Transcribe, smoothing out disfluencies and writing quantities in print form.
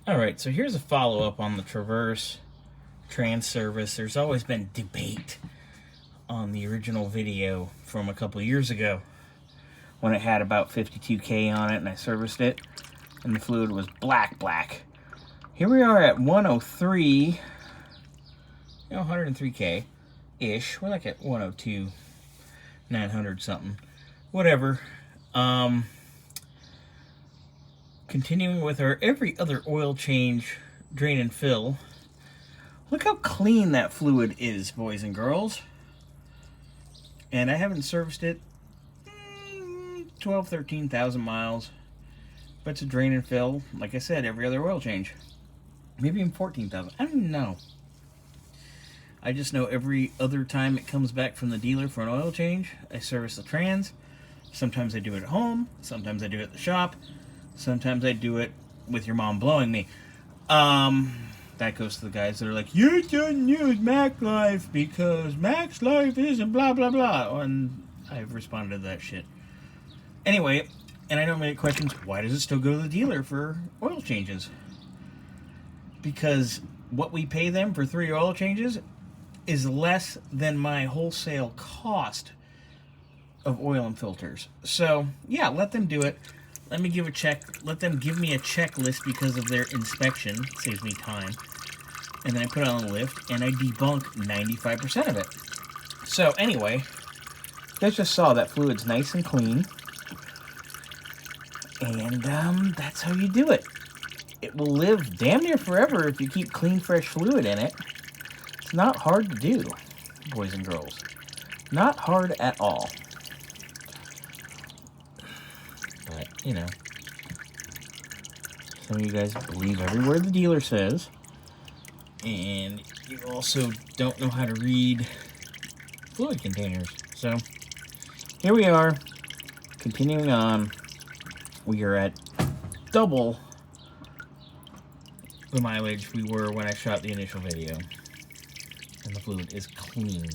Alright, so here's a follow-up on the Traverse trans service. There's always been debate on the original video from a couple years ago when it had about 52K on it and I serviced it and the fluid was black. Here we are at 103, 103K-ish. We're like at 102, 900 something. Whatever. Continuing with our every other oil change, drain and fill. Look how clean that fluid is, boys and girls. And I haven't serviced it 13,000 miles. But it's a drain and fill, like I said, every other oil change. Maybe even 14,000. I don't even know. I just know every other time it comes back from the dealer for an oil change, I service the trans. Sometimes I do it at home. Sometimes I do it at the shop. Sometimes I do it with your mom blowing me. That goes to the guys that are like, you shouldn't use Max-Life because Max-Life isn't blah, blah, blah. And I've responded to that shit. Anyway, and I know many questions, why does it still go to the dealer for oil changes? Because what we pay them for 3 oil changes is less than my wholesale cost of oil and filters. So, yeah, let them do it. Let me give a check. Let them give me a checklist because of their inspection. It saves me time. And then I put it on the lift, and I debunk 95% of it. So, anyway, you guys just saw that fluid's nice and clean. And that's how you do it. It will live damn near forever if you keep clean, fresh fluid in it. It's not hard to do, boys and girls. Not hard at all. But, you know, some of you guys believe every word the dealer says. And you also don't know how to read fluid containers. So, here we are, continuing on. We are at double the mileage we were when I shot the initial video. And the fluid is clean.